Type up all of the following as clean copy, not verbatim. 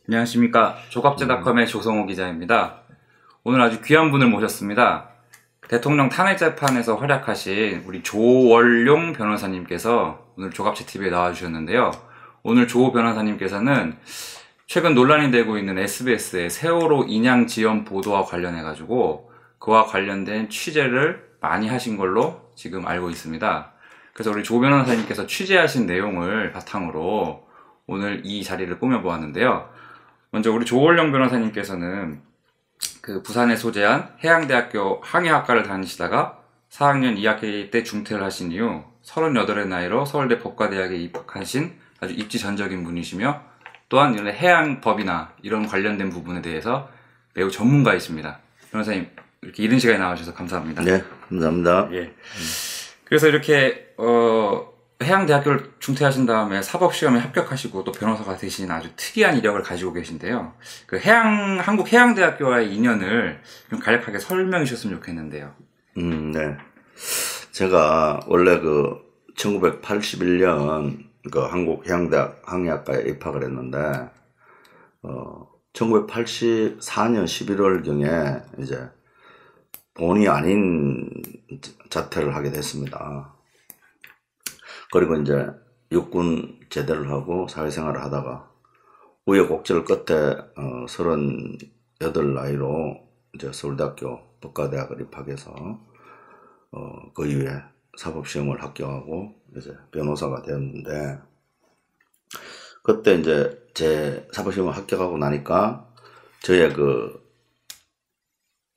안녕하십니까. 조갑제닷컴의 조성호 기자입니다. 오늘 아주 귀한 분을 모셨습니다. 대통령 탄핵재판에서 활약하신 우리 조원룡 변호사님께서 오늘 조갑제TV에 나와주셨는데요. 오늘 조 변호사님께서는 최근 논란이 되고 있는 SBS의 세월호 인양 지연 보도와 관련해가지고 그와 관련된 취재를 많이 하신 걸로 지금 알고 있습니다. 그래서 우리 조 변호사님께서 취재하신 내용을 바탕으로 오늘 이 자리를 꾸며보았는데요. 먼저 우리 조원룡 변호사님께서는 그 부산에 소재한 해양대학교 항해학과를 다니시다가 4학년 2학기 때 중퇴를 하신 이후 38의 나이로 서울대 법과대학에 입학하신 아주 입지전적인 분이시며 또한 이런 해양법이나 이런 관련된 부분에 대해서 매우 전문가이십니다. 변호사님 이렇게 이른 시간에 나와주셔서 감사합니다. 네, 감사합니다. 예. 그래서 이렇게 해양대학교를 중퇴하신 다음에 사법시험에 합격하시고 또 변호사가 되신 아주 특이한 이력을 가지고 계신데요. 그 한국해양대학교와의 인연을 좀 간략하게 설명해 주셨으면 좋겠는데요. 네. 제가 원래 1981년 한국해양대학 항해학과에 입학을 했는데, 1984년 11월경에 이제 본의 아닌 자퇴를 하게 됐습니다. 그리고 이제 육군 제대를 하고 사회생활을 하다가 우여곡절 끝에 38 나이로 이제 서울대학교 법과대학을 입학해서 그 이후에 사법시험을 합격하고 이제 변호사가 되었는데, 그때 이제 제 사법시험을 합격하고 나니까 저의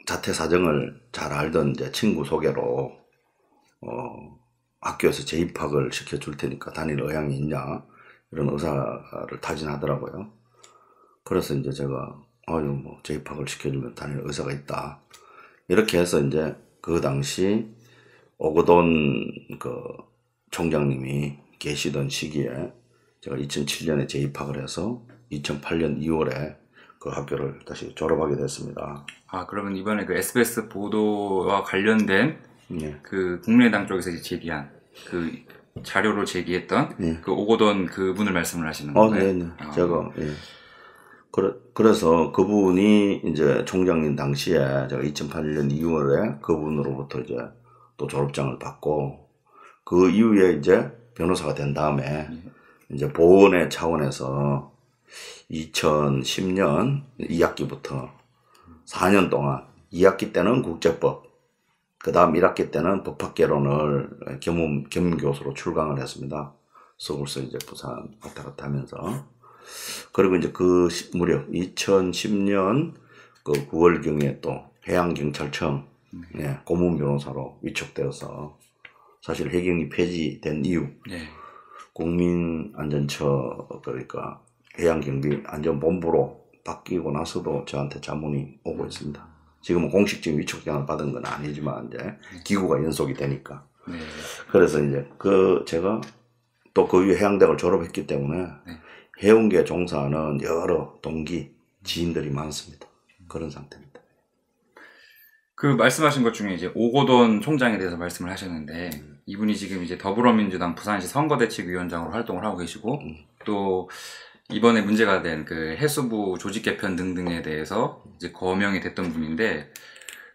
자퇴 사정을 잘 알던 이제 친구 소개로 학교에서 재입학을 시켜줄 테니까 다닐 의향이 있냐 이런 의사를 타진하더라고요. 그래서 이제 제가 재입학을 시켜주면 다닐 의사가 있다 이렇게 해서 이제 그 당시 오거돈 총장님이 계시던 시기에 제가 2007년에 재입학을 해서 2008년 2월에 그 학교를 다시 졸업하게 됐습니다. 아, 그러면 이번에 그 SBS 보도와 관련된 그 국민의당 쪽에서 이제 제기한 그 자료로 제기했던 그 오거돈 그분을 말씀을 하시는 거예요? 네네. 제가 그래서 그분이 이제 총장님 당시에 제가 2008년 2월에 그분으로부터 이제 또 졸업장을 받고 그 이후에 이제 변호사가 된 다음에 이제 보훈의 차원에서 2010년 2학기부터 4년 동안 2학기 때는 국제법, 그 다음 1학기 때는 법학개론을 겸임교수로 출강을 했습니다. 서울서 이제 부산 왔다 갔다 하면서. 그리고 이제 그 무렵 2010년 9월경에 또 해양경찰청 고문 변호사로 위촉되어서 사실 해경이 폐지된 이후 국민안전처 그러니까 해양경비안전본부로 바뀌고 나서도 저한테 자문이 오고 있습니다. 지금은 공식적인 위촉장을 받은 건 아니지만 이제 기구가 연속이 되니까. 그래서 이제 제가 또 그 이후에 해양대학을 졸업했기 때문에 해운계 종사하는 여러 동기, 지인들이 많습니다. 그런 상태입니다. 그 말씀하신 것 중에 이제 오거돈 총장에 대해서 말씀을 하셨는데 이분이 지금 이제 더불어민주당 부산시 선거대책위원장으로 활동을 하고 계시고 또 이번에 문제가 된 그 해수부 조직 개편 등등에 대해서 이제 거명이 됐던 분인데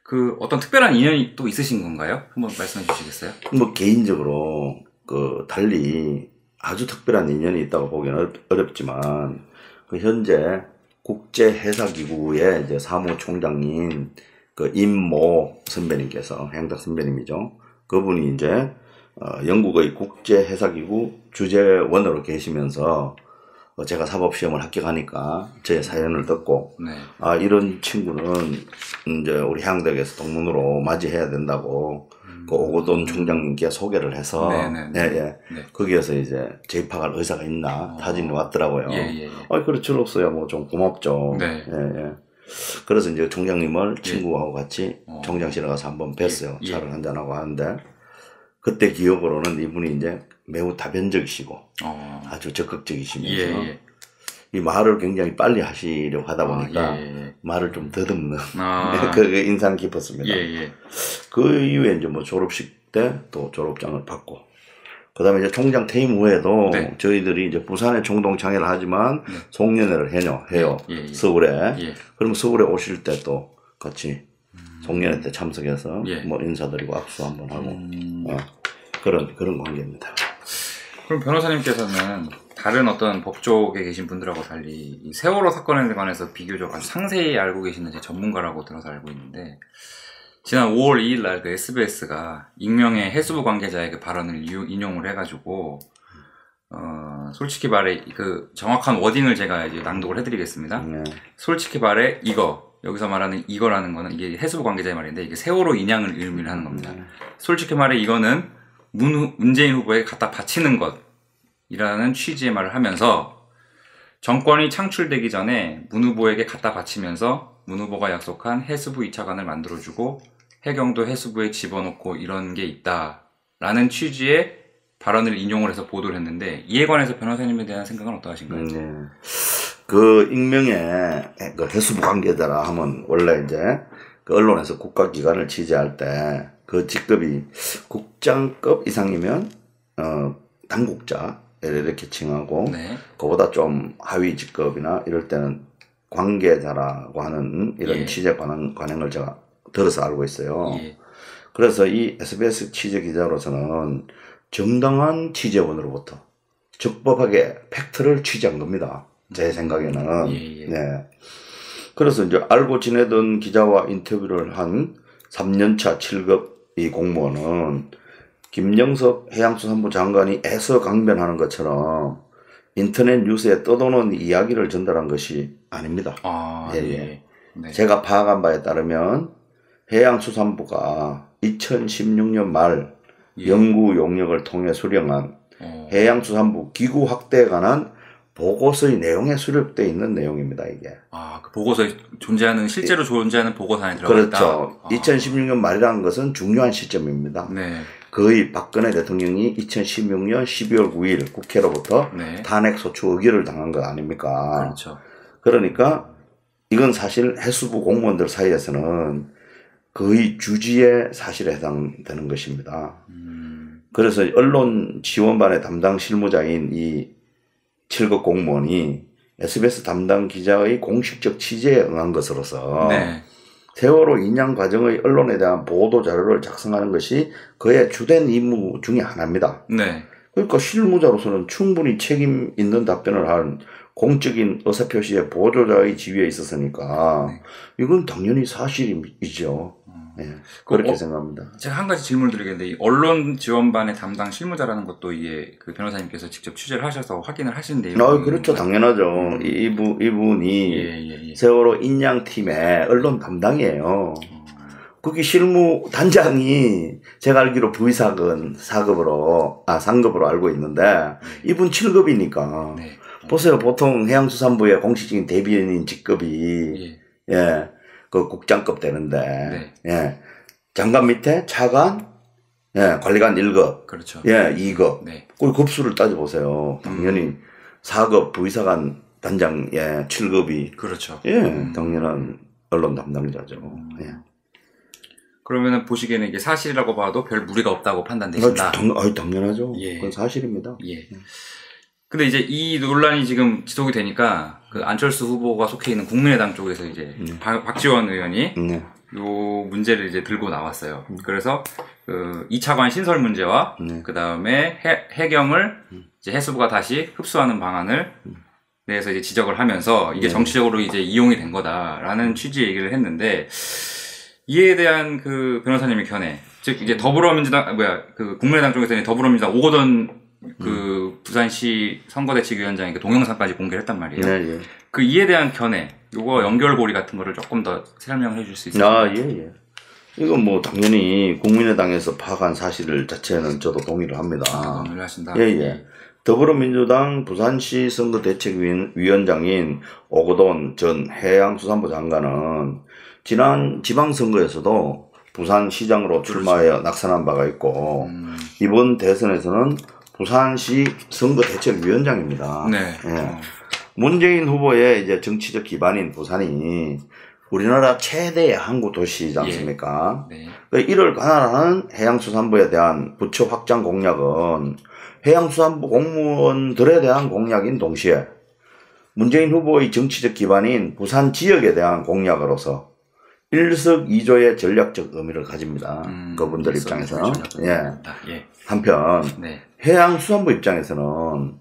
그 어떤 특별한 인연이 또 있으신 건가요? 한번 말씀해 주시겠어요? 개인적으로 달리 아주 특별한 인연이 있다고 보기는 어렵지만 현재 국제해사기구의 이제 사무총장인 임모 선배님께서 해양대 선배님이죠. 그분이 이제 영국의 국제해사기구 주재원으로 계시면서 제가 사법시험을 합격하니까 제 사연을 듣고 이런 친구는 이제 우리 해양대학에서 동문으로 맞이해야 된다고 그 오거돈 총장님께 소개를 해서 거기에서 이제 재입학할 의사가 있나 타진이 왔더라고요. 그래 저로서야 뭐 좀 고맙죠. 그래서 이제 총장님을 친구하고 같이 총장실에 가서 한번 뵀어요. 차를 한잔하고 하는데 그때 기억으로는 이분이 이제 매우 다변적이시고 아주 적극적이시면서 이 말을 굉장히 빨리 하시려고 하다 보니까 말을 좀 더듬는 그게 인상 깊었습니다. 그 이후에 이제 뭐 졸업식 때 또 졸업장을 받고 그다음에 이제 총장 퇴임 후에도 네. 저희들이 이제 부산에 총동창회를 하지만 네. 송년회를 해요. 예. 서울에. 예. 그러면 서울에 오실 때 또 같이 송년회 때 참석해서 예. 뭐 인사드리고 악수 한번 하고 그런 관계입니다. 그럼 변호사님께서는 다른 어떤 법조계 계신 분들하고 달리 이 세월호 사건에 관해서 비교적 아주 상세히 알고 계시는 제 전문가라고 들어서 알고 있는데, 지난 5월 2일 날 그 SBS가 익명의 해수부 관계자의 그 발언을 인용을 해가지고, 솔직히 말해, 그 정확한 워딩을 제가 이제 낭독을 해드리겠습니다. 솔직히 말해, 여기서 말하는 이거라는 거는 이게 해수부 관계자의 말인데, 이게 세월호 인양을 의미를 하는 겁니다. 솔직히 말해, 이거는 문재인 후보에게 갖다 바치는 것이라는 취지의 말을 하면서, 정권이 창출되기 전에 문 후보에게 갖다 바치면서 문 후보가 약속한 해수부 2차관을 만들어주고 해경도 해수부에 집어넣고 이런 게 있다라는 취지의 발언을 인용을 해서 보도를 했는데, 이에 관해서 변호사님에 대한 생각은 어떠하신가요? 네. 그 익명의 그 해수부 관계자라 하면 원래 이제 그 언론에서 국가기관을 취재할 때 그 직급이 국장급 이상이면 당국자 이렇게 칭하고, 네. 그보다 좀 하위 직급이나 이럴 때는 관계자라고 하는 이런 예. 취재 관행을 제가 들어서 알고 있어요. 예. 그래서 이 SBS 취재 기자로서는 정당한 취재원으로부터 적법하게 팩트를 취재한 겁니다. 제 생각에는. 예. 네. 그래서 이제 알고 지내던 기자와 인터뷰를 한 3년차 7급 이 공무원은 김영석 해양수산부 장관이 애서 강변하는 것처럼 인터넷 뉴스에 떠도는 이야기를 전달한 것이 아닙니다. 네. 제가 파악한 바에 따르면 해양수산부가 2016년 말 연구 용역을 통해 수령한 해양수산부 기구 확대에 관한 보고서의 내용에 수록되어 있는 내용입니다, 이게. 그 보고서에 실제로 존재하는 보고서 안에 들어가 있다. 그렇죠. 2016년 말이라는 것은 중요한 시점입니다. 네. 거의 박근혜 대통령이 2016년 12월 9일 국회로부터 탄핵소추 의결을 당한 거 아닙니까? 그렇죠. 그러니까 이건 사실 해수부 공무원들 사이에서는 거의 주지의 사실에 해당되는 것입니다. 그래서 언론 지원반의 담당 실무자인 이 7급 공무원이 SBS 담당 기자의 공식적 취재에 응한 것으로서 세월호 인양 과정의 언론에 대한 보도 자료를 작성하는 것이 그의 주된 임무 중에 하나입니다. 그러니까 실무자로서는 충분히 책임 있는 답변을 한 공적인 의사표시의 보조자의 지위에 있었으니까 이건 당연히 사실이죠. 그렇게 생각합니다. 제가 한 가지 질문을 드리겠는데, 이 언론 지원반의 담당 실무자라는 것도 이게 그 변호사님께서 직접 취재를 하셔서 확인을 하신 내용. 그렇죠. 당연하죠. 이분이 세월호 인양팀의 언론 담당이에요. 거기 실무 단장이 제가 알기로 상급으로 알고 있는데 이분 7급이니까 보세요. 보통 해양수산부의 공식적인 대변인 직급이 그 국장급 되는데 장관 밑에 차관, 관리관 1급, 그렇죠. 2급. 그 급수를 따져보세요. 당연히 4급 부의사관 단장 7급이 그렇죠. 당연한 언론 담당자죠. 그러면은 보시기에는 이게 사실이라고 봐도 별 무리가 없다고 판단되신다. 당연하죠. 그건 사실입니다. 근데 이제 이 논란이 지금 지속이 되니까 그 안철수 후보가 속해 있는 국민의당 쪽에서 이제 박지원 의원이 요 문제를 이제 들고 나왔어요. 그래서 그 2차관 신설 문제와 그 다음에 해경을 이제 해수부가 다시 흡수하는 방안을 내에서 이제 지적을 하면서 이게 정치적으로 이제 이용이 된 거다라는 취지의 얘기를 했는데, 이에 대한 그 변호사님의 견해, 즉 이제 그 국민의당 쪽에서는 더불어민주당 오거돈 그 부산시 선거대책위원장이 그 동영상까지 공개를 했단 말이에요. 그 이에 대한 견해, 요거 연결고리 같은 거를 조금 더 설명을 해줄 수 있을까요? 이건 뭐 당연히 국민의당에서 파악한 사실 자체는 저도 동의를 합니다. 동의를 하신다. 더불어민주당 부산시 선거대책위원장인 오거돈 전 해양수산부 장관은 지난 지방선거에서도 부산시장으로 출마하여 낙선한 바가 있고 이번 대선에서는 부산시 선거대책위원장입니다. 문재인 후보의 이제 정치적 기반인 부산이 우리나라 최대의 항구 도시이지 않습니까? 이를 관할하는 해양수산부에 대한 부처 확장 공약은 해양수산부 공무원들에 대한 공약인 동시에 문재인 후보의 정치적 기반인 부산 지역에 대한 공약으로서 일석이조의 전략적 의미를 가집니다. 그분들 입장에서는. 예. 한편 네. 해양수산부 입장에서는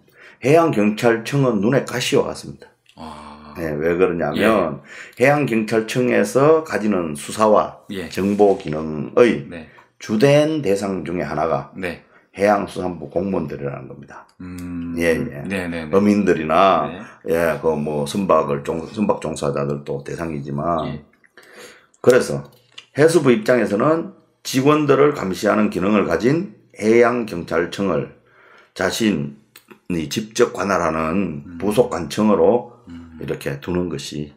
해양경찰청은 눈에 가시와 같습니다. 예, 왜 그러냐면 해양경찰청에서 가지는 수사와 정보 기능의 주된 대상 중에 하나가 해양수산부 공무원들이라는 겁니다. 어민들이나 그 뭐 선박 종사자들도 대상이지만 그래서 해수부 입장에서는 직원들을 감시하는 기능을 가진 해양경찰청을 자신이 직접 관할하는 부속관청으로 이렇게 두는 것이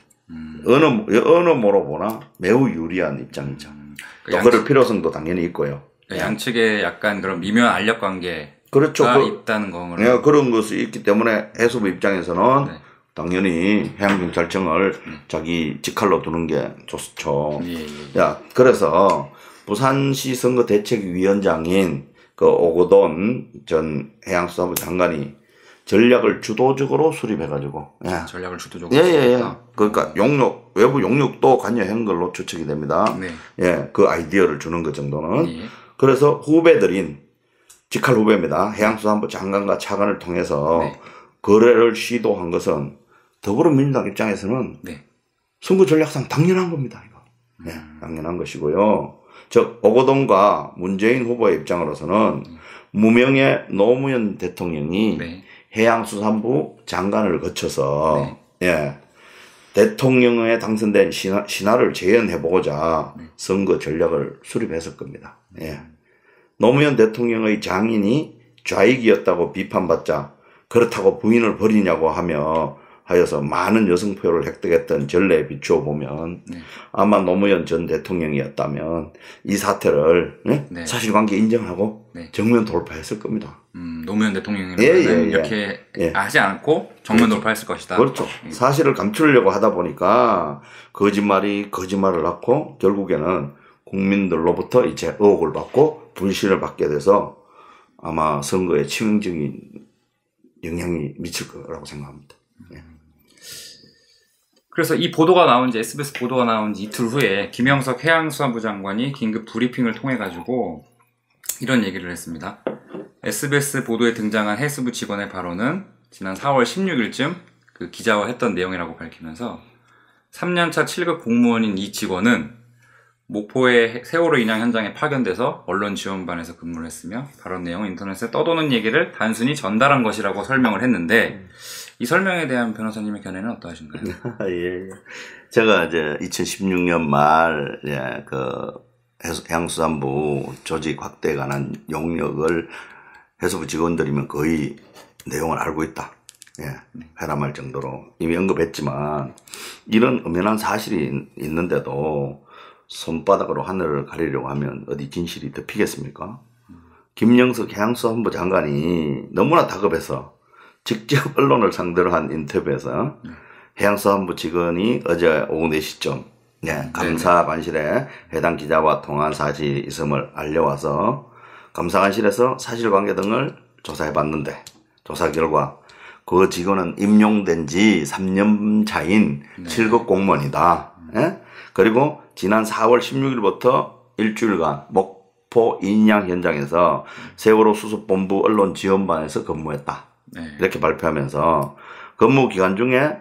어느 모로 보나 매우 유리한 입장이죠. 또 그럴 필요성도 당연히 있고요. 양측에 약간 그런 미묘한 알력 관계가 그렇죠. 있다는 거는 그런 것이 있기 때문에 해수부 입장에서는 당연히 해양경찰청을 자기 직할로 두는 게 좋죠. 그래서 부산시 선거대책위원장인 그 오거돈 전 해양수산부 장관이 전략을 주도적으로 수립해가지고 전략을 주도적으로 그러니까 외부 용역도 관여한 걸로 추측이 됩니다. 그 아이디어를 주는 것 정도는 그래서 후배들인 직할 후배입니다. 해양수산부 장관과 차관을 통해서 거래를 시도한 것은 더불어민주당 입장에서는 선거 전략상 당연한 겁니다. 이거. 당연한 것이고요. 즉 오거돈과 문재인 후보의 입장으로서는 무명의 노무현 대통령이 해양수산부 장관을 거쳐서 대통령에 당선된 신하를 재현해보고자 선거 전략을 수립했을 겁니다. 노무현 대통령의 장인이 좌익이었다고 비판받자 그렇다고 부인을 버리냐고 하여서 많은 여성표를 획득했던 전례에 비추어 보면 아마 노무현 전 대통령이었다면 이 사태를 사실관계 인정하고 정면 돌파했을 겁니다. 노무현 대통령이라면 이렇게 하지 않고 정면 돌파했을 것이다. 그렇죠. 사실을 감추려고 하다 보니까 거짓말이 거짓말을 낳고 결국에는 국민들로부터 이제 의혹을 받고 불신을 받게 돼서 아마 선거에 치명적인 영향이 미칠 거라고 생각합니다. 그래서 이 보도가 나온 지 SBS 보도가 나온 지 이틀 후에 김영석 해양수산부 장관이 긴급 브리핑을 통해 가지고 이런 얘기를 했습니다. SBS 보도에 등장한 해수부 직원의 발언은 지난 4월 16일쯤 그 기자와 했던 내용이라고 밝히면서 3년차 7급 공무원인 이 직원은 목포의 세월호 인양 현장에 파견돼서 언론 지원반에서 근무를 했으며 발언 내용은 인터넷에 떠도는 얘기를 단순히 전달한 것이라고 설명을 했는데 이 설명에 대한 변호사님의 견해는 어떠하신가요? 제가 이제 2016년 말 그 해양수산부 조직 확대에 관한 용역을 해수부 직원들이면 거의 내용을 알고 있다. 회람할 정도로 이미 언급했지만 이런 엄연한 사실이 있는데도 손바닥으로 하늘을 가리려고 하면 어디 진실이 덮이겠습니까? 김영석 해양수산부 장관이 너무나 다급해서 직접 언론을 상대로 한 인터뷰에서 해양수산부 직원이 어제 오후 4시쯤 감사관실에 해당 기자와 통화한 사실이 있음을 알려와서 감사관실에서 사실관계 등을 조사해봤는데 조사 결과 그 직원은 임용된 지 3년 차인 7급 공무원이다. 그리고 지난 4월 16일부터 일주일간 목포 인양 현장에서 세월호 수습본부 언론 지원반에서 근무했다. 이렇게 발표하면서 근무 기간 중에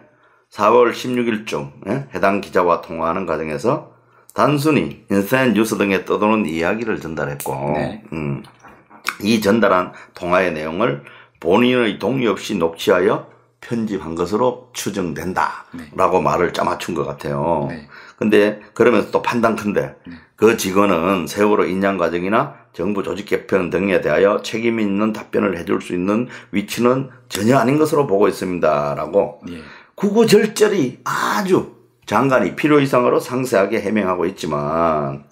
4월 16일쯤 해당 기자와 통화하는 과정에서 단순히 인터넷 뉴스 등에 떠도는 이야기를 전달했고 이 전달한 통화의 내용을 본인의 동의 없이 녹취하여 편집한 것으로 추정된다 라고 말을 짜맞춘 것 같아요. 근데 그러면서 또 판단컨대 그 직원은 세월호 인양 과정이나 정부 조직 개편 등에 대하여 책임 있는 답변을 해줄 수 있는 위치는 전혀 아닌 것으로 보고 있습니다 라고 구구절절히 아주 장관이 필요 이상으로 상세하게 해명하고 있지만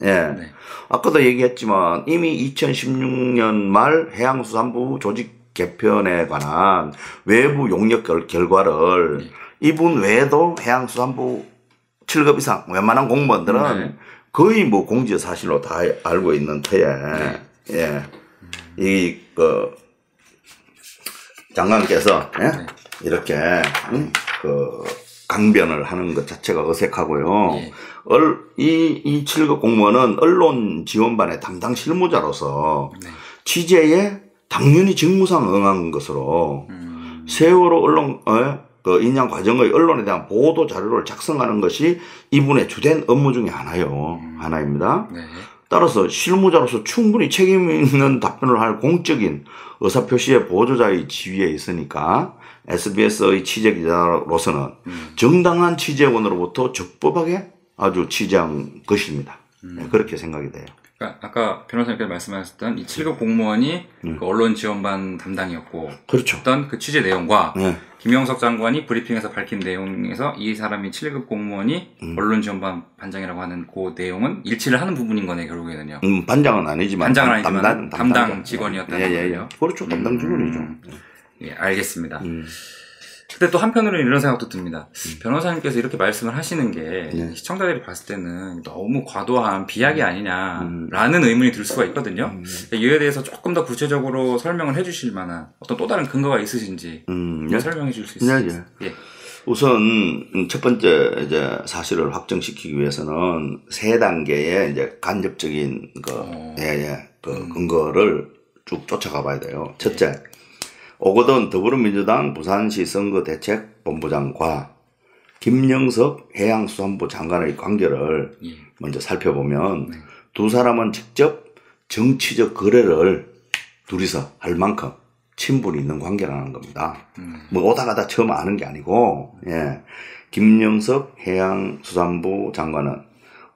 아까도 얘기했지만 이미 2016년 말 해양수산부 조직 개편에 관한 외부 용역 결과를 이분 외에도 해양수산부 7급 이상 웬만한 공무원들은 거의 뭐 공지의 사실로 다 알고 있는 터에 장관께서 예? 네. 이렇게 그 강변을 하는 것 자체가 어색하고요. 예. 이 7급 공무원은 언론 지원반의 담당 실무자로서 네. 취재에 당연히 직무상 응한 것으로 세월호 언론 그 인양 과정의 언론에 대한 보도 자료를 작성하는 것이 이분의 주된 업무 중에 하나입니다. 네. 따라서 실무자로서 충분히 책임 있는 답변을 할 공적인 의사표시의 보조자의 지위에 있으니까 SBS의 취재기자로서는 정당한 취재원으로부터 적법하게 아주 취재한 것입니다. 네, 그렇게 생각이 돼요. 그러니까 아까 변호사님께서 말씀하셨던 이 7급 공무원이 그 언론 지원반 담당이었고 그렇죠. 어떤 그 취재 내용과 네. 김영석 장관이 브리핑에서 밝힌 내용에서 이 사람이 7급 공무원이 언론 지원반 반장이라고 하는 그 내용은 일치를 하는 부분인 거네 결국에는요. 반장은 아니지만 반장은 아니지만 담당 직원이었다는 거예요. 그렇죠. 담당 직원이죠. 예, 알겠습니다. 근데 또 한편으로는 이런 생각도 듭니다. 변호사님께서 이렇게 말씀을 하시는 게 시청자들이 봤을 때는 너무 과도한 비약이 아니냐라는 의문이 들 수가 있거든요. 이에 대해서 조금 더 구체적으로 설명을 해주실 만한 어떤 또 다른 근거가 있으신지 설명해 주실 수 있으세요? 예. 우선 첫 번째 이제 사실을 확정시키기 위해서는 세 단계의 이제 간접적인 그 근거를 쭉 쫓아가 봐야 돼요. 첫째. 오거돈 더불어민주당 부산시 선거대책본부장과 김영석 해양수산부 장관의 관계를 먼저 살펴보면 두 사람은 직접 정치적 거래를 둘이서 할 만큼 친분이 있는 관계라는 겁니다. 뭐 오다 가다 처음 아는 게 아니고, 김영석 해양수산부 장관은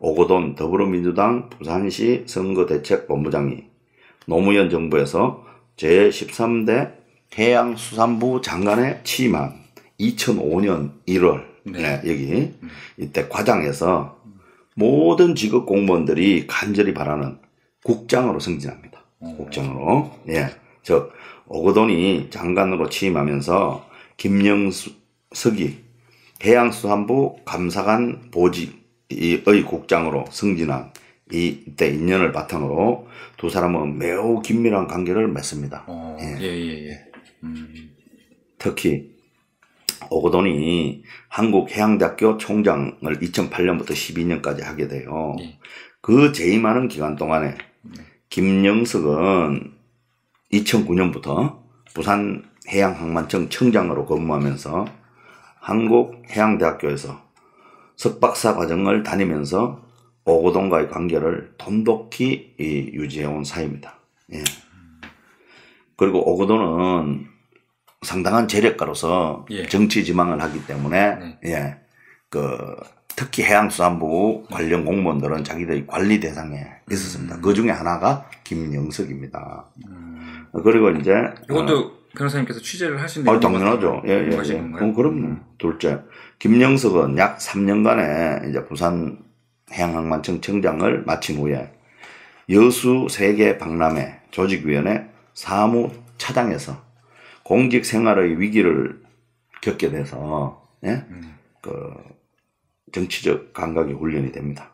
오거돈 더불어민주당 부산시 선거대책본부장이 노무현 정부에서 제13대 해양수산부 장관에 취임한 2005년 1월 여기 이때 과장에서 모든 직업 공무원들이 간절히 바라는 국장으로 승진합니다. 국장으로. 즉 오거돈이 장관으로 취임하면서 김영석이 해양수산부 감사관 보직의 국장으로 승진한 이때 인연을 바탕으로 두 사람은 매우 긴밀한 관계를 맺습니다. 특히 오거돈이 한국해양대학교 총장을 2008년부터 12년까지 하게 돼요. 그 재임하는 기간 동안에 김영석은 2009년부터 부산해양항만청 청장으로 근무하면서 한국해양대학교에서 석박사 과정을 다니면서 오거돈과의 관계를 돈독히 유지해온 사이입니다. 그리고 오거돈은 상당한 재력가로서 정치 지망을 하기 때문에 특히 해양수산부 관련 공무원들은 자기들의 관리 대상에 있었습니다. 그 중에 하나가 김영석입니다. 그리고 이제 이것도 변호사님께서 취재를 하신 내용 당연하죠. 그럼요. 둘째, 김영석은 약 3년간의 이제 부산 해양항만청 청장을 마친 후에 여수 세계 박람회 조직위원회 사무차장에서 공직 생활의 위기를 겪게 돼서 그 정치적 감각이 훈련이 됩니다.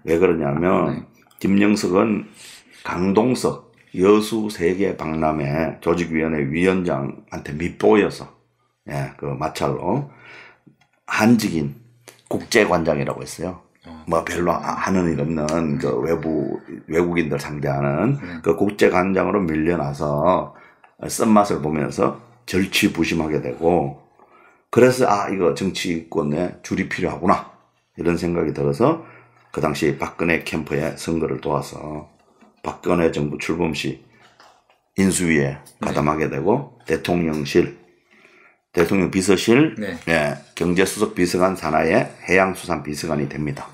왜 그러냐면 김영석은 강동석 여수 세계 박람회 조직위원회 위원장한테 밑보여서 그 마찰로 한직인 국제관장이라고 했어요. 뭐 별로 하는 일 없는 그 외국인들 상대하는 그 국제관장으로 밀려나서 쓴맛을 보면서 절치부심하게 되고, 그래서 이거 정치권에 줄이 필요하구나 이런 생각이 들어서 그 당시 박근혜 캠프에 선거를 도와서 박근혜 정부 출범 시 인수위에 가담하게 되고 대통령 비서실 경제수석 비서관 산하의 해양수산비서관이 됩니다.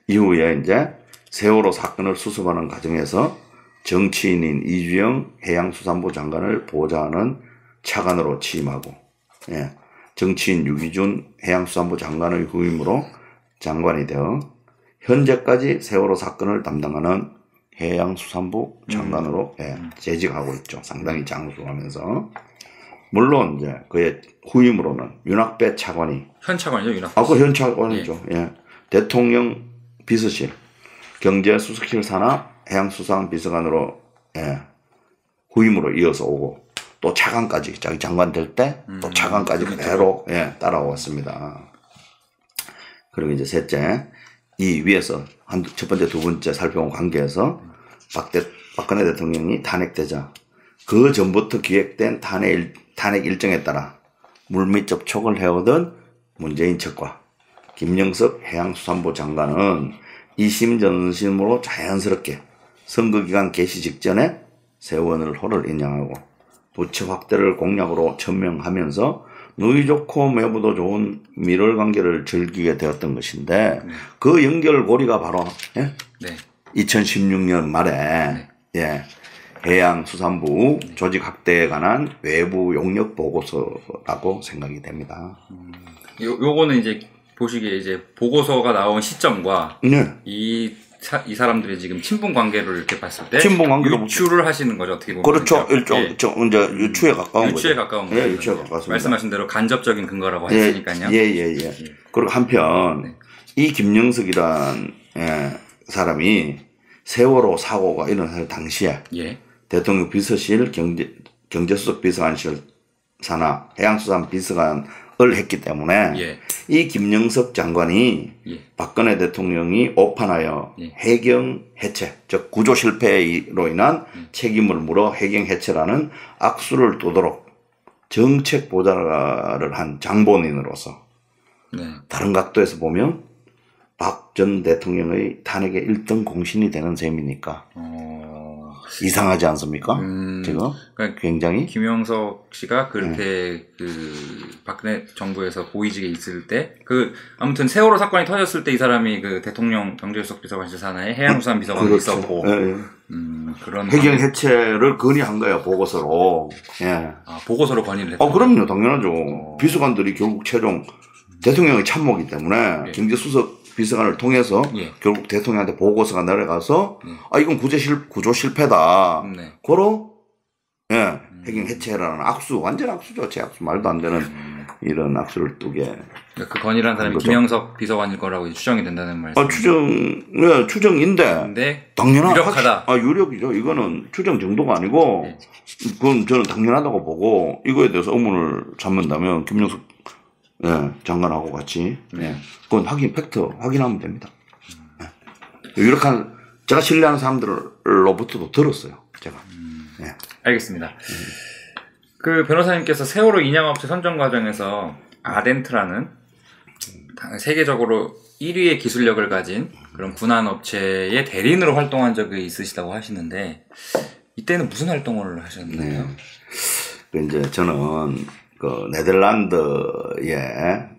이후에 이제 세월호 사건을 수습하는 과정에서 정치인인 이주영 해양수산부 장관을 보좌하는 차관으로 취임하고 정치인 유기준 해양수산부 장관의 후임으로 장관이 되어 현재까지 세월호 사건을 담당하는 해양수산부 장관으로 재직하고 있죠. 상당히 장수하면서. 물론 이제 그의 후임으로는 윤학배 차관이 현 차관이죠, 윤학배. 그 현 차관이죠. 대통령 비서실 경제수석실 산하 해양수산비서관으로 후임으로 이어서 오고, 또 차관까지 자기 장관 될 때 또 차관까지 그대로 예, 따라왔습니다. 그리고 이제 셋째, 이 위에서 첫 번째, 두 번째 살펴본 관계에서 박근혜 대통령이 탄핵되자 그 전부터 기획된 탄핵 일정에 따라 물밑 접촉을 해오던 문재인 측과 김영석 해양수산부 장관은 이심전심으로 자연스럽게 선거기간 개시 직전에 세월을 호를 인양하고 부채 확대를 공약으로 천명하면서 누이 좋고 매부도 좋은 밀월 관계를 즐기게 되었던 것인데 그 연결고리가 바로 예? 네. 2016년 말에 예, 해양수산부 조직 확대에 관한 외부 용역 보고서라고 생각이 됩니다. 요거는 이제 보시기에 이제 보고서가 나온 시점과 네. 이 사람들이 지금 친분 관계를 이렇게 봤을 때 친분 관계로 유추를 하시는 거죠, 어떻게 보면. 그렇죠. 일종 예. 이제 유추에 가까운 거죠. 유추에 가까운 거죠. 예, 유추에 가깝습니다. 말씀하신 대로 간접적인 근거라고 예, 했으니까요. 예. 그리고 한편 이 김영석이란 사람이 세월호 사고가 일어날 당시에 예. 대통령 비서실 경제수석 비서관실 산하 해양수산 비서관을 했기 때문에 예. 이 김영석 장관이 예. 박근혜 대통령이 오판하여 예. 해경 해체, 즉 구조 실패로 인한 책임을 물어 해경 해체라는 악수를 두도록 정책 보좌를 한 장본인으로서 네. 다른 각도에서 보면 박 전 대통령의 탄핵의 1등 공신이 되는 셈이니까 이상하지 않습니까? 지금 그러니까 굉장히 김영석 씨가 그렇게 그 박근혜 정부에서 고위직에 있을 때 아무튼 세월호 사건이 터졌을 때 이 사람이 그 대통령 경제수석 비서관실 산하에 해양수산 비서관이 그렇죠. 있었고 예. 그런 해경 해체를 건의한 거예요, 보고서로. 예. 보고서로 건의를 했다. 그럼요, 당연하죠. 비서관들이 결국 최종 대통령의 참모이기 때문에 예. 경제수석 비서관을 통해서 예. 결국 대통령한테 보고서가 내려가서 이건 구조 실패다. 네. 고로 예, 해경 해체라는 악수, 완전 악수죠. 제 악수 말도 안 되는 이런 악수를 두게. 그러니까 그 건의라는 사람이 거죠. 김영석 비서관일 거라고 추정이 된다는 말씀. 추정인데. 근데 당연한 유력하다. 유력이죠. 이거는 추정 정도가 아니고 그건 저는 당연하다고 보고 이거에 대해서 의문을 잡는다면 김영석 장관하고 같이 그건 팩트 확인하면 됩니다. 유력한 제가 신뢰하는 사람들로부터도 들었어요. 제가. 알겠습니다. 그 변호사님께서 세월호 인양업체 선정 과정에서 아덴트라는 세계적으로 1위의 기술력을 가진 그런 군안업체의 대리인으로 활동한 적이 있으시다고 하시는데 이때는 무슨 활동을 하셨나요? 네. 이제 저는 그 네덜란드에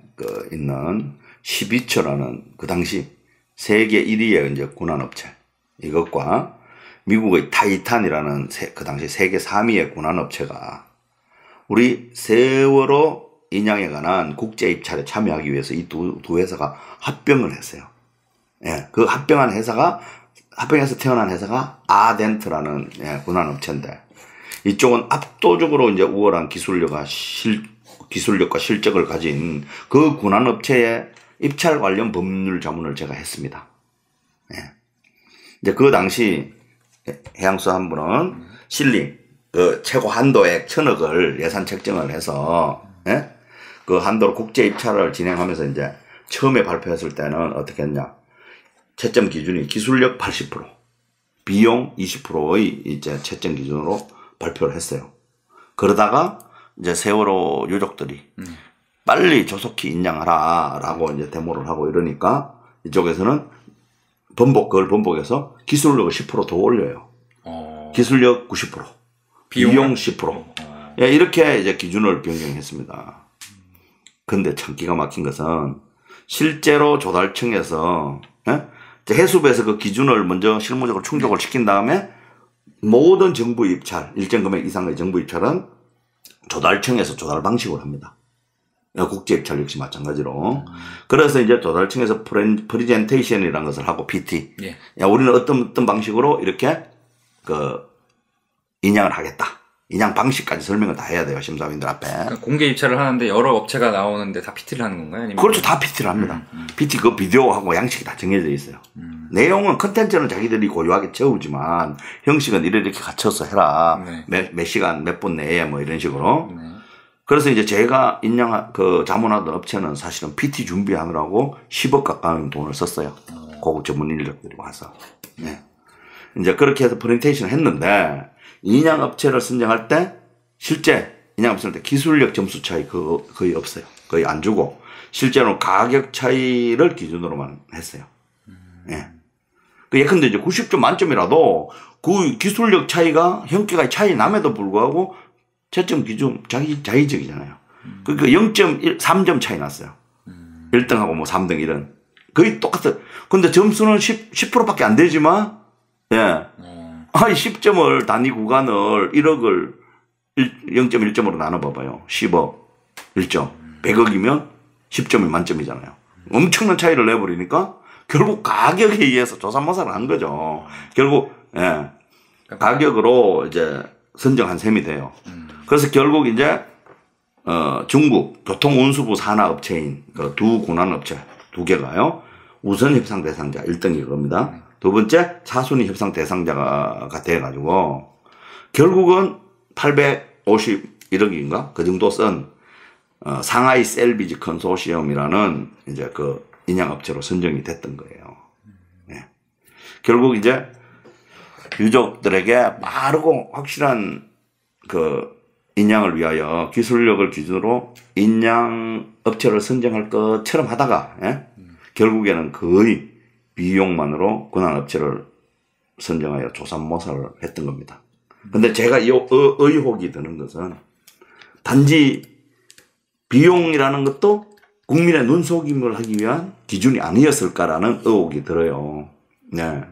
있는 시비처라는 그 당시 세계 1위의 이제 군안업체 이것과 미국의 타이탄이라는 그 당시 세계 3위의 군안업체가 우리 세월호 인양에 관한 국제 입찰에 참여하기 위해서 이 두 회사가 합병을 했어요. 예, 그 합병해서 태어난 회사가 아덴트라는 군안업체인데 이쪽은 압도적으로 이제 우월한 기술력과 실적을 가진 그 군안업체의 입찰 관련 법률 자문을 제가 했습니다. 예. 이제 그 당시 해양수산부는 실리 그 최고 한도액 1,000억을 예산 책정을 해서 그 한도로 국제 입찰을 진행하면서 이제 처음에 발표했을 때는 어떻게 했냐? 채점 기준이 기술력 80%, 비용 20%의 이제 채점 기준으로 발표를 했어요. 그러다가 이제 세월호 유족들이 빨리 조속히 인양하라라고 이제 데모를 하고 이러니까 이쪽에서는 그걸 번복해서 기술력을 10%더 올려요. 기술력 90%, 비용 10%. 예, 이렇게 이제 기준을 변경했습니다. 근데 참 기가 막힌 것은 실제로 조달청에서 해수부에서 그 기준을 먼저 실무적으로 충족을 시킨 다음에 모든 정부 입찰, 일정 금액 이상의 정부 입찰은 조달청에서 조달 방식으로 합니다. 국제 입찰 역시 마찬가지로. 그래서 이제 조달청에서 프레젠테이션이라는 것을 하고 PT. 예. 야, 우리는 어떤 방식으로 이렇게 인양을 하겠다. 인양 방식까지 설명을 다 해야 돼요. 심사위원들 앞에. 그러니까 공개 입찰을 하는데 여러 업체가 나오는데 다 PT를 하는 건가요? 아니면 그렇죠. 다 PT를 합니다. PT 그 비디오하고 양식이 다 정해져 있어요. 내용은 컨텐츠는 자기들이 고유하게 채우지만 형식은 이렇게 갖춰서 해라. 네. 몇 시간 몇 분 내에 뭐 이런 식으로. 네. 그래서 이제 제가 자문하던 업체는 사실은 PT 준비하느라고 10억 가까운 돈을 썼어요. 고급 전문 인력들이 와서. 네. 이제 그렇게 해서 프레젠테이션을 했는데 인양 업체를 선정할 때 실제 인양 업체할 때 기술력 점수 차이 거의 없어요. 거의 안 주고 실제로 가격 차이를 기준으로만 했어요. 예. 예컨대 이제 90점 만점이라도 그 기술력 차이가 형태가 차이 남에도 불구하고 채점 기준 자의적이잖아요. 그러니까 0.3점 차이 났어요. 1등하고 뭐 3등 이런. 거의 똑같아요. 근데 점수는 10%밖에 안 되지만, 예. 10점을 단위 구간을 1억을 0.1점으로 나눠봐봐요. 10억, 1점. 100억이면 10점이 만점이잖아요. 엄청난 차이를 내버리니까 결국 가격에 의해서 조사모사를 한 거죠. 결국, 예. 가격으로 이제 선정한 셈이 돼요. 그래서 결국 이제, 중국 교통운수부 산하업체인 그 두 군안업체 두 개가요. 우선 협상 대상자 1등이 겁니다. 두 번째 차순위 협상 대상자가 돼가지고 결국은 851억인가 그 정도 쓴 상하이 셀비지 컨소시엄이라는 이제 그 인양업체로 선정이 됐던 거예요. 네. 결국 이제 유족들에게 빠르고 확실한 그 인양을 위하여 기술력을 기준으로 인양 업체를 선정할 것처럼 하다가 예? 결국에는 거의 비용만으로 군안 업체를 선정하여 조삼모사를 했던 겁니다. 근데 제가 의혹이 드는 것은 단지 비용이라는 것도 국민의 눈속임을 하기 위한 기준이 아니었을까라는 의혹이 들어요. 네.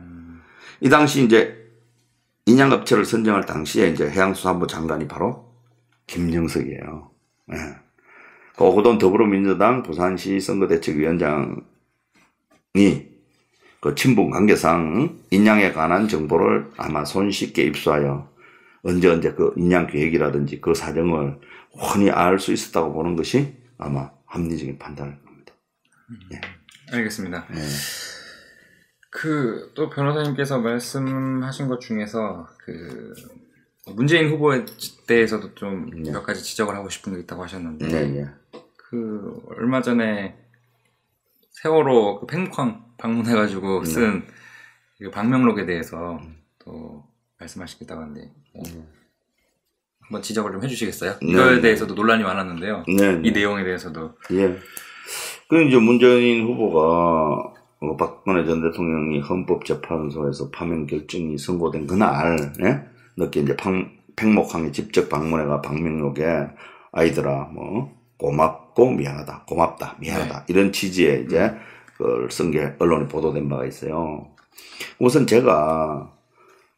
이 당시 이제 인양업체를 선정할 당시에 이제 해양수산부 장관이 바로 김영석이에요. 네. 오거돈 더불어민주당 부산시 선거대책위원장이 그 친분 관계상 인양에 관한 정보를 아마 손쉽게 입수하여 언제 그 인양 계획이라든지 그 사정을 훤히 알 수 있었다고 보는 것이 아마 합리적인 판단일 겁니다. 네. 알겠습니다. 네. 또 변호사님께서 말씀하신 것 중에서 문재인 후보에 대해서도 좀 몇 가지 지적을 하고 싶은 게 있다고 하셨는데, 네. 얼마 전에 세월호 팽목항 방문해가지고 쓴 방명록에 대해서 또 말씀하시겠다고 하는데, 한번 지적을 좀 해주시겠어요? 이거에 대해서도 논란이 많았는데요. 이 내용에 대해서도. 예. 이제 문재인 후보가 박근혜 전 대통령이 헌법재판소에서 파면 결정이 선고된 그날, 예? 늦게 이제 팽목항에 직접 방문해가 방명록에 아이들아, 고맙고 미안하다, 고맙다, 미안하다. 네. 이런 취지의 이제 그걸 쓴 게 언론에 보도된 바가 있어요. 우선 제가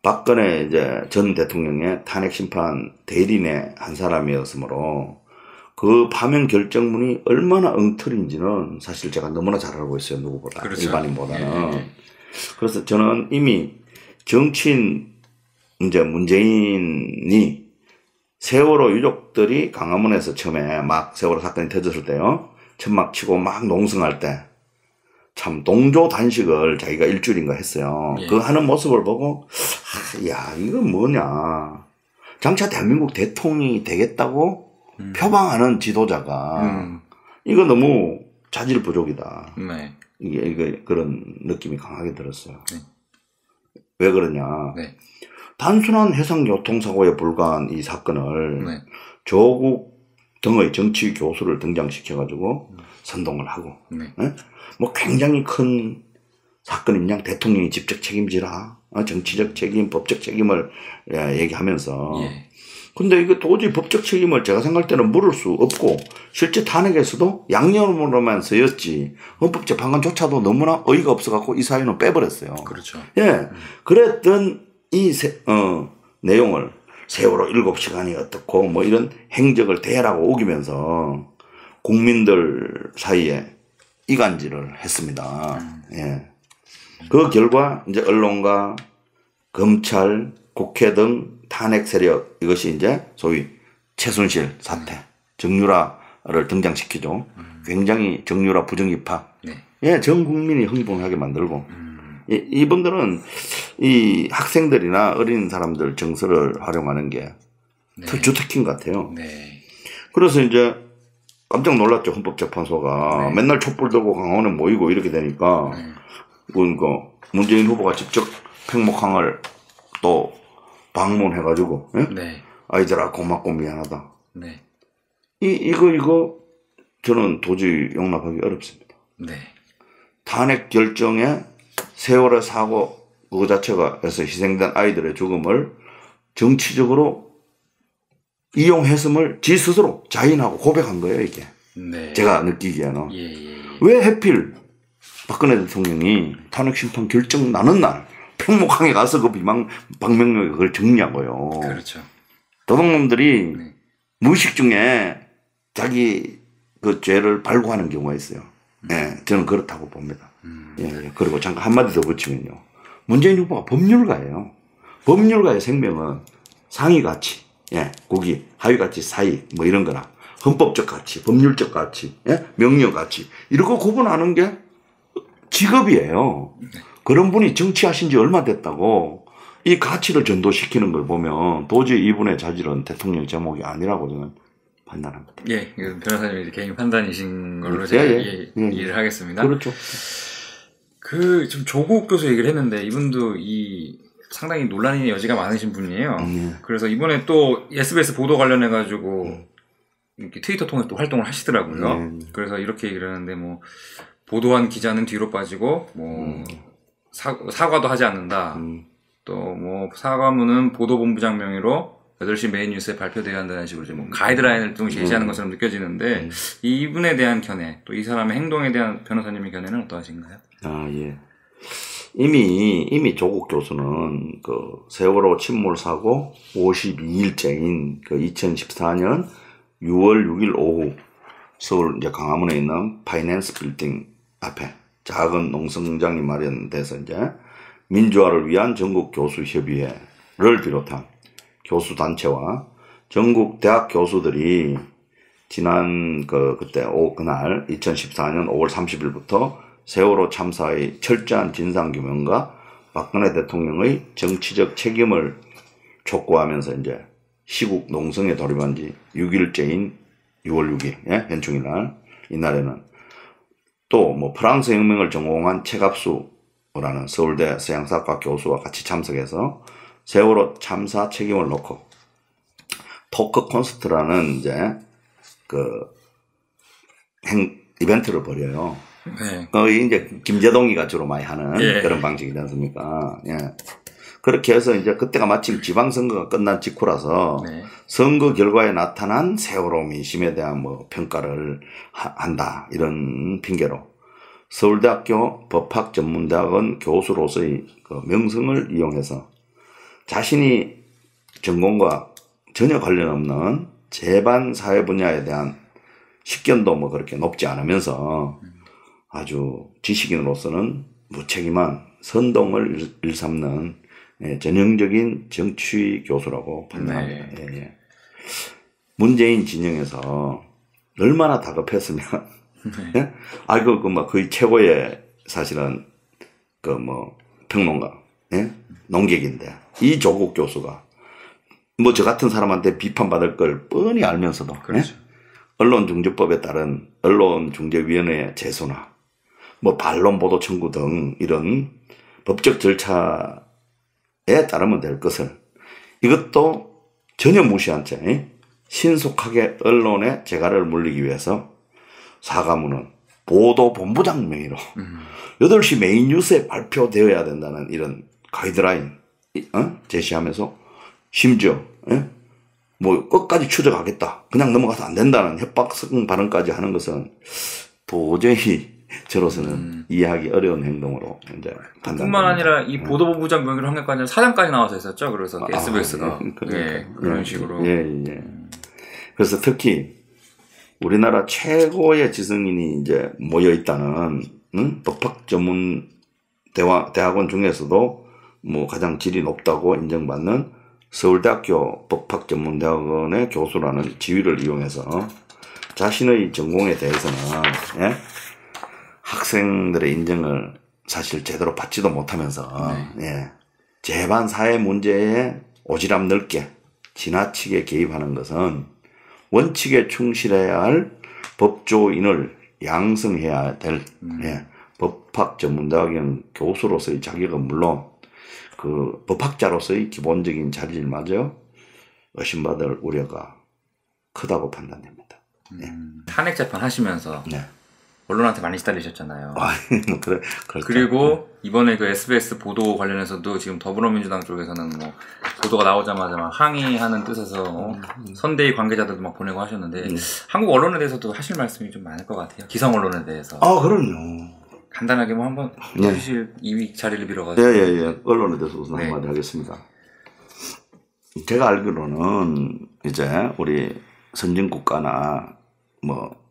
박근혜 이제 전 대통령의 탄핵 심판 대리인의 한 사람이었으므로 그 파면 결정문이 얼마나 엉터리인지는 사실 제가 너무나 잘 알고 있어요. 누구보다. 그렇죠. 일반인보다는. 예. 그래서 저는 이미 정치인 이제 문재인이 세월호 유족들이 강화문에서 처음에 막 세월호 사건이 터졌을 때요. 천막 치고 막 농성할 때 참 동조 단식을 자기가 일주일인가 했어요. 예. 그 하는 모습을 보고 야 이건 뭐냐. 장차 대한민국 대통령이 되겠다고 표방하는 지도자가 이거 너무 자질 부족이다. 네. 이게 그런 느낌이 강하게 들었어요. 네. 왜 그러냐. 네. 단순한 해상교통사고에 불과한 이 사건을 네. 조국 등의 정치 교수를 등장시켜가지고 선동을 하고, 네. 네? 굉장히 큰 사건인 양 대통령이 직접 책임지라, 정치적 책임, 법적 책임을 얘기하면서. 예. 근데 이거 도저히 법적 책임을 제가 생각할 때는 물을 수 없고, 실제 탄핵에서도 양념으로만 쓰였지, 헌법재판관조차도 너무나 어이가 없어갖고 이 사유는 빼버렸어요. 그렇죠. 예. 그랬던 내용을 세월호 7시간이 어떻고 이런 행적을 대라고 우기면서 국민들 사이에 이간질을 했습니다. 예. 그 결과 이제 언론과 검찰, 국회 등 탄핵 세력 이것이 이제 소위 최순실 사태, 정유라를 등장시키죠. 굉장히 정유라 부정입학, 네. 예, 전 국민이 흥분하게 만들고 이분들은 이 학생들이나 어린 사람들 정서를 활용하는 게 네. 주특기인 것 같아요. 네. 그래서 이제 깜짝 놀랐죠. 헌법재판소가 네. 맨날 촛불 들고 강원에 모이고 이렇게 되니까 네. 그러니까 문재인 후보가 직접 팽목항을 또 방문해가지고 예? 네. 아이들아 고맙고 미안하다. 네. 이거 저는 도저히 용납하기 어렵습니다. 네. 탄핵 결정에 세월의 사고 그거 자체가 해서 희생된 아이들의 죽음을 정치적으로 이용했음을 지 스스로 자인하고 고백한 거예요, 이게. 네. 제가 느끼기에는. 예. 왜 하필 박근혜 대통령이 탄핵 심판 결정 나는 날 평목항에 가서 그 방명록에 그걸 정리하고요. 그렇죠. 도둑놈들이 네. 무의식 중에 자기 그 죄를 발구하는 경우가 있어요. 예, 저는 그렇다고 봅니다. 예, 그리고 잠깐 한마디 더 붙이면요. 문재인 후보가 법률가예요. 법률가의 생명은 상위 가치, 예, 고기, 하위 가치, 사익, 뭐 이런 거나 헌법적 가치, 법률적 가치, 예, 명령 가치, 이런 거 구분하는 게 직업이에요. 그런 분이 정치하신 지 얼마 됐다고 이 가치를 전도시키는 걸 보면 도저히 이분의 자질은 대통령 제목이 아니라고 저는 판단합니다. 예, 변호사님의 개인 판단이신 걸로 예, 제가 예. 이해를 하겠습니다. 그렇죠. 지금 조국 교수 얘기를 했는데 이분도 상당히 논란의 여지가 많으신 분이에요. 그래서 이번에 또 SBS 보도 관련해가지고 이렇게 트위터 통해서 또 활동을 하시더라고요. 그래서 이렇게 얘기를 하는데 뭐 보도한 기자는 뒤로 빠지고 뭐 사과도 하지 않는다. 또 뭐 사과문은 보도본부장 명의로 8시 메인 뉴스에 발표돼야 한다는 식으로 뭐 가이드라인을 좀 제시하는 것처럼 느껴지는데 이분에 대한 견해, 또 이 사람의 행동에 대한 변호사님의 견해는 어떠하신가요? 아, 예. 이미 조국 교수는 그 세월호 침몰 사고 52일째인 그 2014년 6월 6일 오후 서울 이제 강화문에 있는 파이낸스 빌딩 앞에 작은 농성장이 마련돼서 이제 민주화를 위한 전국 교수 협의회를 비롯한 교수 단체와 전국 대학 교수들이 지난 그날 2014년 5월 30일부터 세월호 참사의 철저한 진상규명과 박근혜 대통령의 정치적 책임을 촉구하면서 이제 시국 농성에 돌입한 지 6일째인 6월 6일, 예? 현충일 날, 이날에는 또 뭐 프랑스 혁명을 전공한 최갑수라는 서울대 서양사학과 교수와 같이 참석해서 세월호 참사 책임을 놓고 토크 콘서트라는 이제 이벤트를 벌여요. 네. 거의 이제 김재동이가 주로 많이 하는 예. 그런 방식이지 않습니까? 예. 그렇게 해서 이제 그때가 마침 지방선거가 끝난 직후라서 네. 선거 결과에 나타난 세월호 민심에 대한 뭐 평가를 한다 이런 핑계로 서울대학교 법학전문대학원 교수로서의 그 명성을 이용해서 자신이 전공과 전혀 관련 없는 제반 사회 분야에 대한 식견도 뭐 그렇게 높지 않으면서 아주 지식인으로서는 무책임한 선동을 일삼는 전형적인 정치 교수라고 판단합니다. 네. 예, 예. 문재인 진영에서 얼마나 다급했으면, 예? 거의 최고의 사실은 평론가, 예? 농객인데 이 조국 교수가 뭐 저 같은 사람한테 비판받을 걸 뻔히 알면서도 그렇죠. 예? 언론중재법에 따른 언론중재위원회의 제소나 뭐 반론 보도 청구 등 이런 법적 절차에 따르면 될 것을 이것도 전혀 무시한 채 신속하게 언론의 재갈을 물리기 위해서 사과문은 보도본부장 명의로 8시 메인 뉴스에 발표되어야 된다는 이런 가이드라인 제시하면서 심지어 뭐 끝까지 추적하겠다 그냥 넘어가서 안 된다는 협박성 발언까지 하는 것은 도저히 저로서는 이해하기 어려운 행동으로 이제 뿐만 아니라 이 보도본부장 명의로 한 것까지 아니라 사장까지 나와서 있었죠. 그래서 SBS가 그런 식으로. 예. 그래서 특히 우리나라 최고의 지성인이 이제 모여 있다는 법학 전문 대학원 중에서도 뭐 가장 질이 높다고 인정받는 서울대학교 법학전문대학원의 교수라는 지위를 이용해서 자신의 전공에 대해서는 예? 학생들의 인정을 사실 제대로 받지도 못하면서 예? 제반 사회 문제에 오지랖 넓게 지나치게 개입하는 것은 원칙에 충실해야 할 법조인을 양성해야 될 예, 법학전문대학원 교수로서의 자격은 물론 그 법학자로서의 기본적인 자질마저 의심받을 우려가 크다고 판단됩니다. 예. 탄핵 재판 하시면서 네. 언론한테 많이 시달리셨잖아요. 그래, 그렇죠. 그리고 이번에 그 SBS 보도 관련해서도 지금 더불어민주당 쪽에서는 뭐 보도가 나오자마자 막 항의하는 뜻에서 선대위 관계자들도 막 보내고 하셨는데 한국 언론에 대해서도 하실 말씀이 좀 많을 것 같아요. 기성 언론에 대해서. 그럼요. 간단하게 뭐 한번 네. 해주실 이 자리를 빌어가지고. 예. 언론에 대해서 우선 네. 한마디 하겠습니다. 제가 알기로는 이제 우리 선진국가나 뭐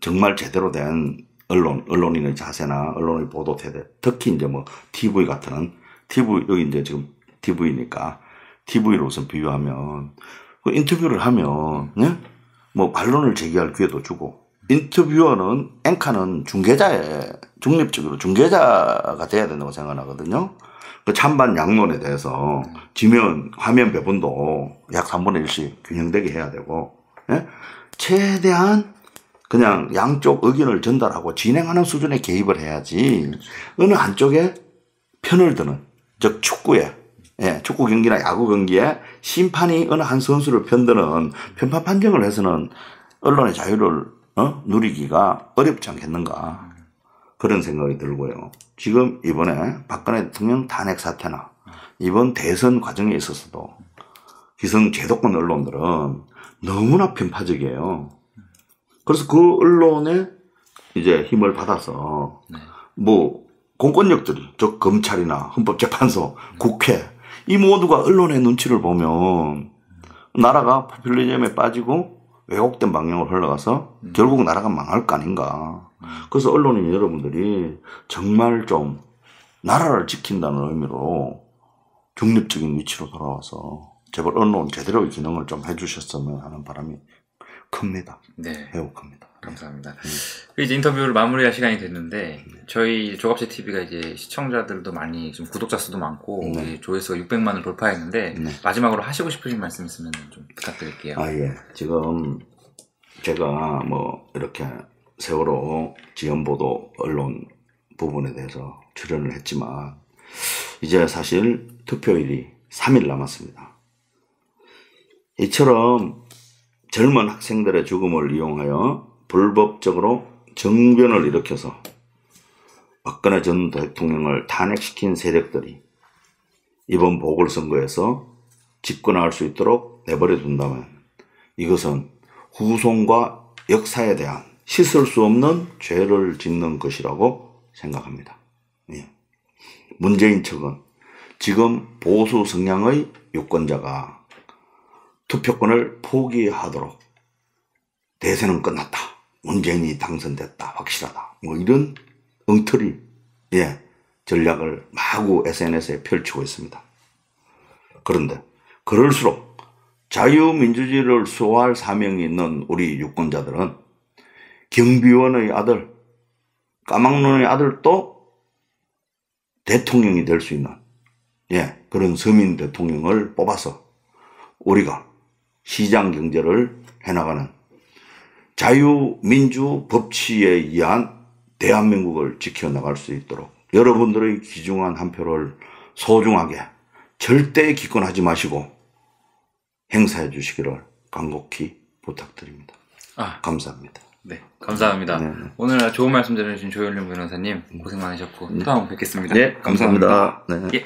정말 제대로 된 언론인의 자세나 언론의 보도 태도, 특히 이제 뭐 TV 같은 TV 여기 이제 지금 TV니까 TV로 우선 비유하면 그 인터뷰를 하면 예? 뭐 반론을 제기할 기회도 주고 인터뷰어는 앵커는 중립적으로 중개자가 돼야 된다고 생각하거든요. 그 찬반 양론에 대해서 지면 화면 배분도 약 3분의 1씩 균형되게 해야 되고 예? 최대한 그냥 양쪽 의견을 전달하고 진행하는 수준에 개입을 해야지 어느 한쪽에 편을 드는 즉 축구에 예, 축구 경기나 야구 경기에 심판이 어느 한 선수를 편드는 편파 판정을 해서는 언론의 자유를 누리기가 어렵지 않겠는가 그런 생각이 들고요. 지금 이번에 박근혜 대통령 탄핵 사태나 이번 대선 과정에 있어서도 기성 제도권 언론들은 너무나 편파적이에요. 그래서 그 언론에 이제 힘을 받아서 뭐 공권력들이 즉 검찰이나 헌법재판소, 국회 이 모두가 언론의 눈치를 보면 나라가 포퓰리즘에 빠지고 왜곡된 방향으로 흘러가서 결국 나라가 망할 거 아닌가. 그래서 언론인 여러분들이 정말 좀 나라를 지킨다는 의미로 중립적인 위치로 돌아와서 제발 언론 제대로의 기능을 좀 해주셨으면 하는 바람이 큽니다. 네. 매우 큽니다. 감사합니다. 이제 인터뷰를 마무리할 시간이 됐는데 저희 조갑제 TV가 이제 시청자들도 많이 좀 구독자 수도 많고 조회수가 600만을 돌파했는데 마지막으로 하시고 싶으신 말씀 있으면 좀 부탁드릴게요. 예. 지금 제가 뭐 이렇게 세월호 지연보도 언론 부분에 대해서 출연을 했지만 이제 사실 투표일이 3일 남았습니다. 이처럼 젊은 학생들의 죽음을 이용하여 불법적으로 정변을 일으켜서 박근혜 전 대통령을 탄핵시킨 세력들이 이번 보궐선거에서 집권할 수 있도록 내버려 둔다면 이것은 후손과 역사에 대한 씻을 수 없는 죄를 짓는 것이라고 생각합니다. 예. 문재인 측은 지금 보수 성향의 유권자가 투표권을 포기하도록 대선은 끝났다. 문재인이 당선됐다. 확실하다. 뭐 이런 엉터리 전략을 마구 SNS에 펼치고 있습니다. 그런데 그럴수록 자유민주주의를 수호할 사명이 있는 우리 유권자들은 경비원의 아들, 까막눈의 아들도 대통령이 될 수 있는 그런 서민 대통령을 뽑아서 우리가 시장 경제를 해나가는 자유민주 법치에 의한 대한민국을 지켜나갈 수 있도록 여러분들의 귀중한 한 표를 소중하게 절대 기권하지 마시고 행사해 주시기를 간곡히 부탁드립니다. 감사합니다. 네, 감사합니다. 네. 오늘 좋은 말씀 들려주신 조현룡 변호사님 고생 많으셨고 또 한번 뵙겠습니다. 네, 감사합니다. 네. 예.